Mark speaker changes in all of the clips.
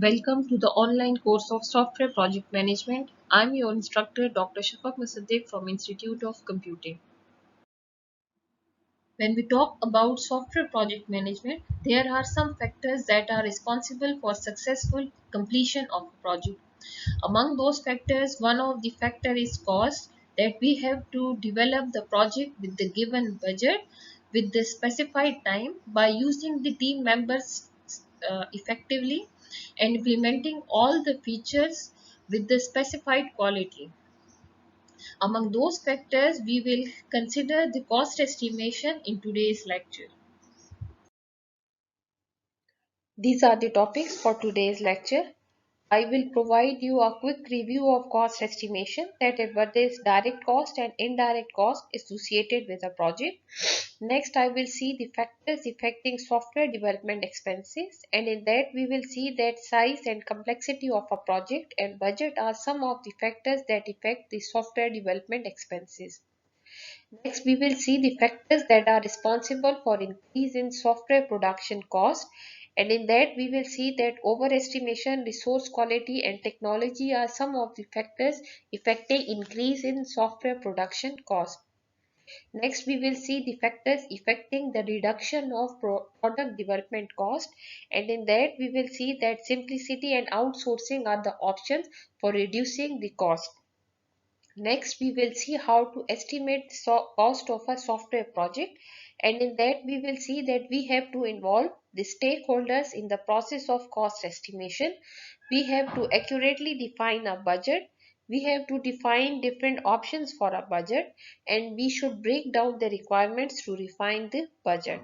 Speaker 1: Welcome to the online course of Software Project Management. I'm your instructor, Dr. Shafaq Musaddiq from Institute of Computing. When we talk about software project management, there are some factors that are responsible for successful completion of a project. Among those factors, one of the factor is cost, that we have to develop the project with the given budget with the specified time by using the team members effectively and implementing all the features with the specified quality. Among those factors, we will consider the cost estimation in today's lecture. These are the topics for today's lecture. I will provide you a quick review of cost estimation, that is what is direct cost and indirect cost associated with a project. Next, I will see the factors affecting software development expenses, and in that we will see that size and complexity of a project and budget are some of the factors that affect the software development expenses. Next, we will see the factors that are responsible for increase in software production cost, and in that we will see that overestimation, resource quality and technology are some of the factors affecting increase in software production cost. Next, we will see the factors affecting the reduction of product development cost, and in that we will see that simplicity and outsourcing are the options for reducing the cost. Next, we will see how to estimate the cost of a software project, and in that we will see that we have to involve the stakeholders in the process of cost estimation. We have to accurately define a budget. We have to define different options for a budget, and we should break down the requirements to refine the budget.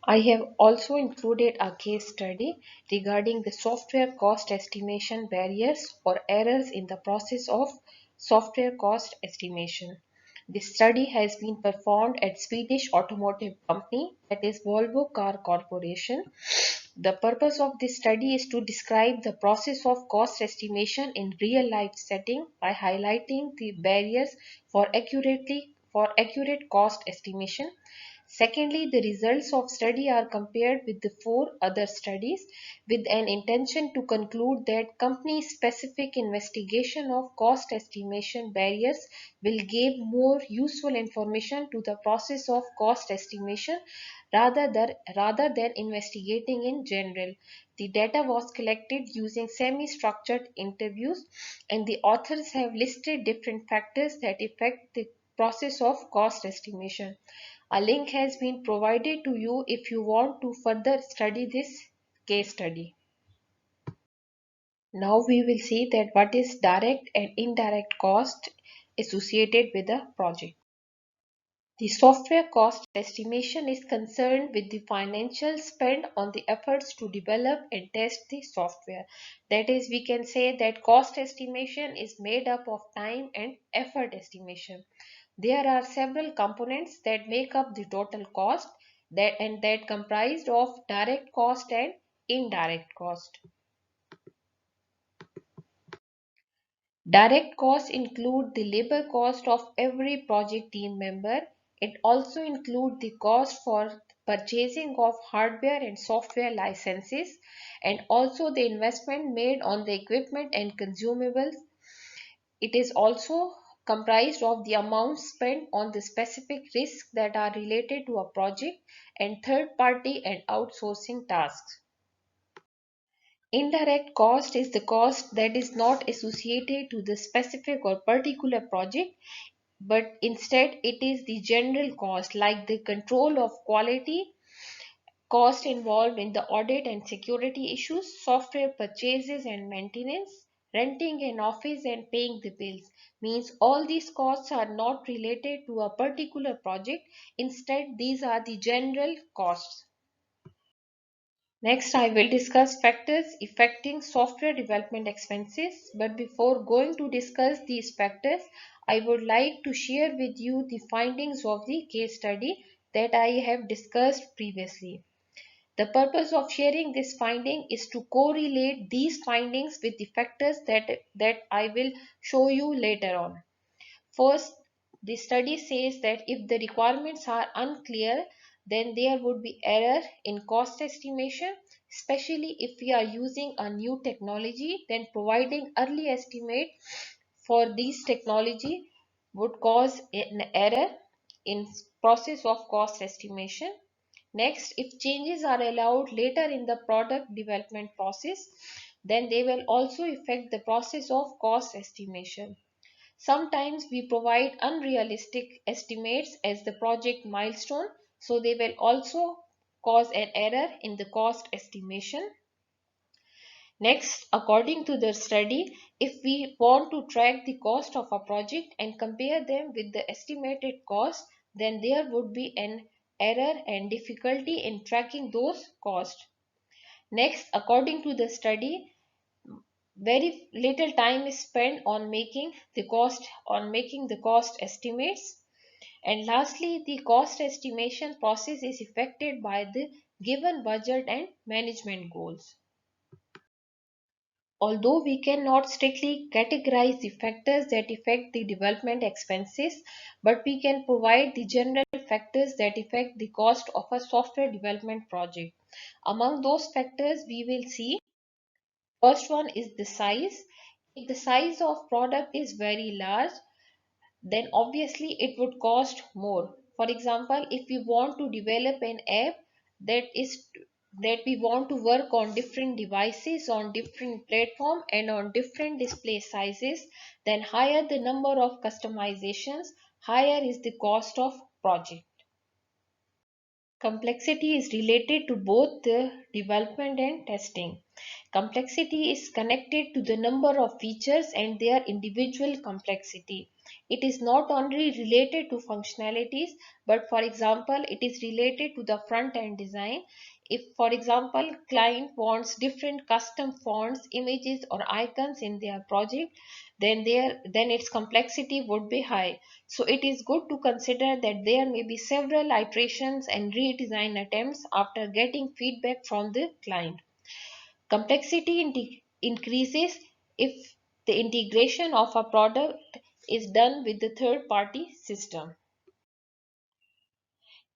Speaker 1: I have also included a case study regarding the software cost estimation barriers or errors in the process of software cost estimation. This study has been performed at Swedish automotive company, that is Volvo Car Corporation. The purpose of this study is to describe the process of cost estimation in real life setting by highlighting the barriers for accurate cost estimation. Secondly, the results of study are compared with the four other studies with an intention to conclude that company specific investigation of cost estimation barriers will give more useful information to the process of cost estimation rather than investigating in general. The data was collected using semi-structured interviews, and the authors have listed different factors that affect the process of cost estimation. A link has been provided to you if you want to further study this case study. Now we will see that what is direct and indirect cost associated with a project. The software cost estimation is concerned with the financial spend on the efforts to develop and test the software. That is, we can say that cost estimation is made up of time and effort estimation. There are several components that make up the total cost that comprised of direct cost and indirect cost. Direct costs include the labor cost of every project team member. It also includes the cost for purchasing of hardware and software licenses, and also the investment made on the equipment and consumables. It is also comprised of the amount spent on the specific risks that are related to a project and third party and outsourcing tasks. Indirect cost is the cost that is not associated to the specific or particular project, but instead it is the general cost like the control of quality, cost involved in the audit and security issues, software purchases and maintenance, renting an office and paying the bills. Means all these costs are not related to a particular project, instead these are the general costs. Next, I will discuss factors affecting software development expenses. But before going to discuss these factors, I would like to share with you the findings of the case study that I have discussed previously. The purpose of sharing this finding is to correlate these findings with the factors that I will show you later on. First, the study says that if the requirements are unclear, then there would be error in cost estimation. especially if we are using a new technology, then providing early estimate for these technology would cause an error in process of cost estimation. Next, if changes are allowed later in the product development process, then they will also affect the process of cost estimation. Sometimes we provide unrealistic estimates as the project milestone, so they will also cause an error in the cost estimation. Next, according to the study, if we want to track the cost of a project and compare them with the estimated cost, then there would be an error and difficulty in tracking those costs. Next, according to the study, very little time is spent on making the cost estimates. And lastly, the cost estimation process is affected by the given budget and management goals. Although we cannot strictly categorize the factors that affect the development expenses, but we can provide the general factors that affect the cost of a software development project. Among those factors, we will see first one is the size. If the size of product is very large, then obviously it would cost more. For example, if we want to develop an app that is that we want to work on different devices on different platform and on different display sizes, then higher the number of customizations, higher is the cost of project. Complexity is related to both the development and testing. Complexity is connected to the number of features and their individual complexity. It is not only related to functionalities, but for example, it is related to the front end design. If, for example, client wants different custom fonts, images, or icons in their project, then its complexity would be high. So it is good to consider that there may be several iterations and redesign attempts after getting feedback from the client. Complexity increases if the integration of a product is done with the third party system.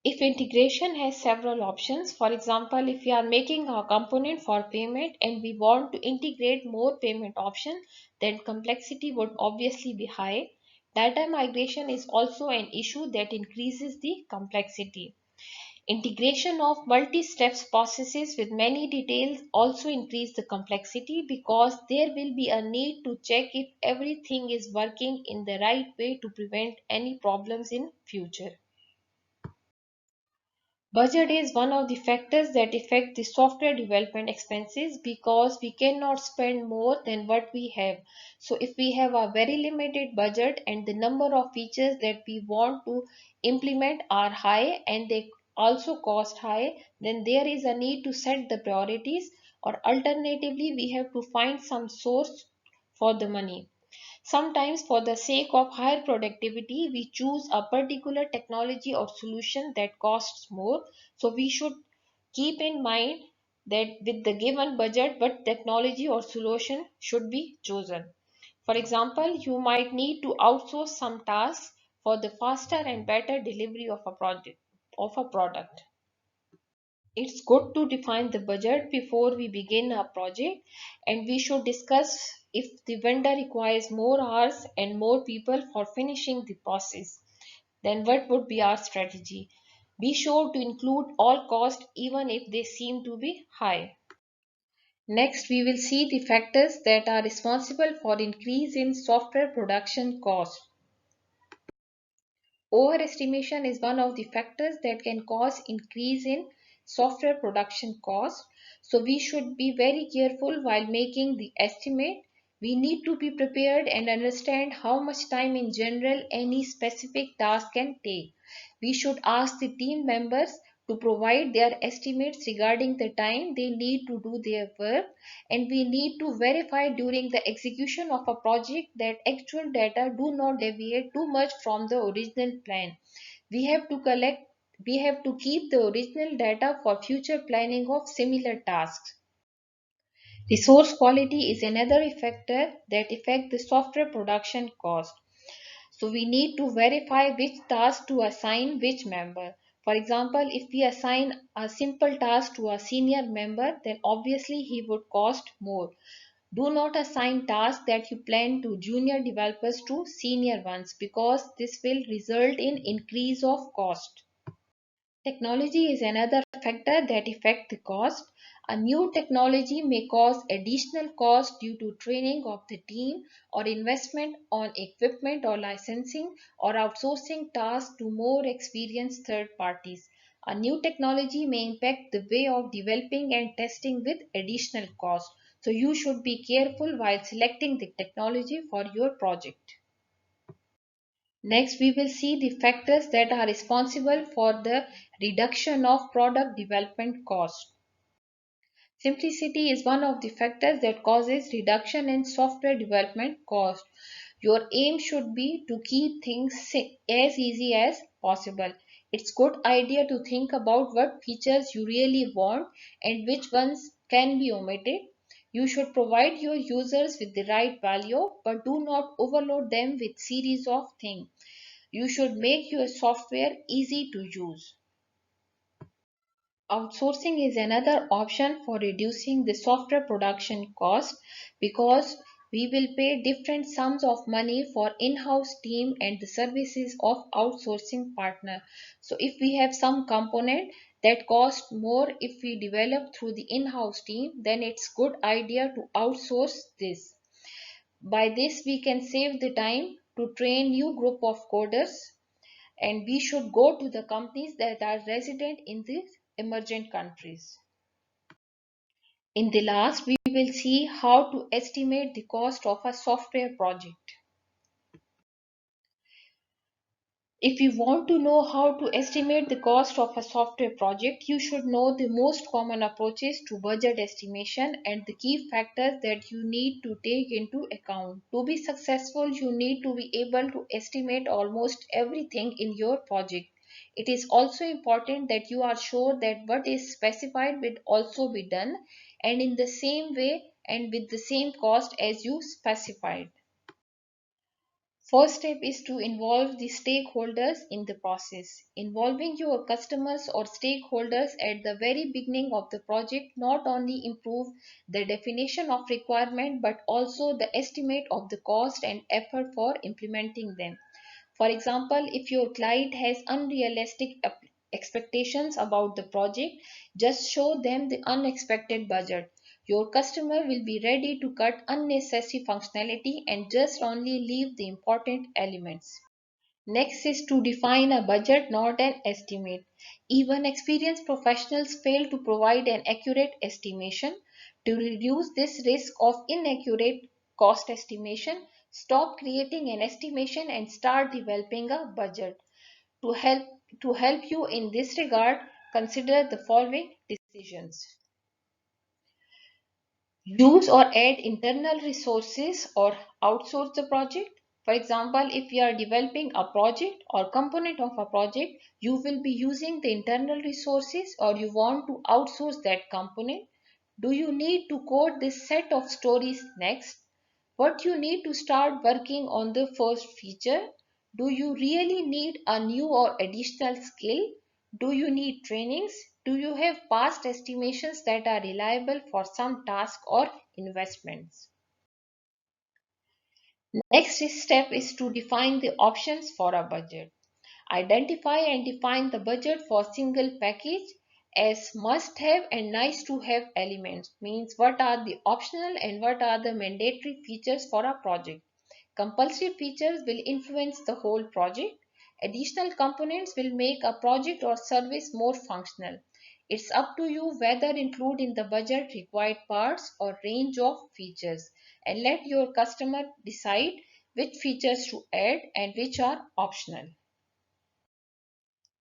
Speaker 1: If integration has several options, for example, if we are making a component for payment and we want to integrate more payment options, then complexity would obviously be high. Data migration is also an issue that increases the complexity. Integration of multi-steps processes with many details also increase the complexity because there will be a need to check if everything is working in the right way to prevent any problems in future. Budget is one of the factors that affect the software development expenses because we cannot spend more than what we have. So if we have a very limited budget and the number of features that we want to implement are high and they also cost high, then there is a need to set the priorities, or alternatively we have to find some source for the money. Sometimes, for the sake of higher productivity, we choose a particular technology or solution that costs more. So, we should keep in mind that with the given budget, what technology or solution should be chosen. For example, you might need to outsource some tasks for the faster and better delivery of a product. It's good to define the budget before we begin a project, and we should discuss if the vendor requires more hours and more people for finishing the process. Then what would be our strategy? Be sure to include all costs even if they seem to be high. Next, we will see the factors that are responsible for increase in software production cost. Overestimation is one of the factors that can cause increase in software production cost. So we should be very careful while making the estimate. We need to be prepared and understand how much time in general any specific task can take. We should ask the team members to provide their estimates regarding the time they need to do their work, and we need to verify during the execution of a project that actual data do not deviate too much from the original plan. We have to collect we have to keep the original data for future planning of similar tasks. Resource quality is another factor that affects the software production cost. So we need to verify which task to assign which member. For example, if we assign a simple task to a senior member, then obviously he would cost more. Do not assign tasks that you plan to junior developers to senior ones because this will result in increase of cost. Technology is another factor that affects the cost. A new technology may cause additional cost due to training of the team or investment on equipment or licensing or outsourcing tasks to more experienced third parties. A new technology may impact the way of developing and testing with additional cost. So you should be careful while selecting the technology for your project. Next, we will see the factors that are responsible for the reduction of product development cost. Simplicity is one of the factors that causes reduction in software development cost. Your aim should be to keep things as easy as possible. It's good idea to think about what features you really want and which ones can be omitted. You should provide your users with the right value, but do not overload them with series of things. You should make your software easy to use. Outsourcing is another option for reducing the software production cost because we will pay different sums of money for in-house team and the services of outsourcing partner. So if we have some component that cost more if we develop through the in-house team, then it's good idea to outsource this. By this we can save the time to train new group of coders, and we should go to the companies that are resident in these emergent countries. In the last, we will see how to estimate the cost of a software project. If you want to know how to estimate the cost of a software project, you should know the most common approaches to budget estimation and the key factors that you need to take into account. To be successful, you need to be able to estimate almost everything in your project. It is also important that you are sure that what is specified will also be done and in the same way and with the same cost as you specified. First step is to involve the stakeholders in the process. Involving your customers or stakeholders at the very beginning of the project not only improve the definition of requirement but also the estimate of the cost and effort for implementing them. For example, if your client has unrealistic expectations about the project, just show them the unexpected budget. Your customer will be ready to cut unnecessary functionality and just only leave the important elements. Next is to define a budget, not an estimate. Even experienced professionals fail to provide an accurate estimation. To reduce this risk of inaccurate cost estimation, stop creating an estimation and start developing a budget. To help to help you in this regard, consider the following decisions. Use or add internal resources or outsource the project. For example, if you are developing a project or component of a project, you will be using the internal resources or you want to outsource that component. Do you need to code this set of stories next? What you need to start working on the first feature? Do you really need a new or additional skill? Do you need trainings? Do you have past estimations that are reliable for some task or investments? Next step is to define the options for a budget. Identify and define the budget for single package as must have and nice to have elements, means what are the optional and what are the mandatory features for a project. Compulsory features will influence the whole project. Additional components will make a project or service more functional. It's up to you whether include in the budget required parts or range of features, and let your customer decide which features to add and which are optional.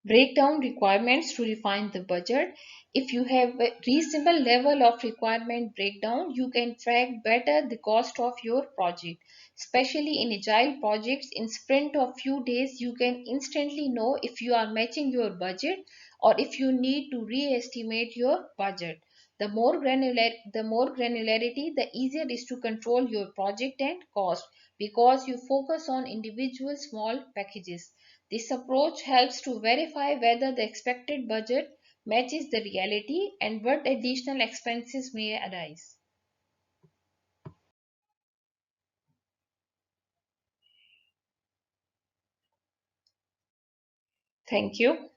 Speaker 1: Break down requirements to refine the budget. If you have a reasonable level of requirement breakdown, you can track better the cost of your project. Especially in agile projects, in sprint of few days, you can instantly know if you are matching your budget or if you need to re-estimate your budget. The more granularity, the easier it is to control your project and cost because you focus on individual small packages. This approach helps to verify whether the expected budget matches the reality and what additional expenses may arise. Thank you.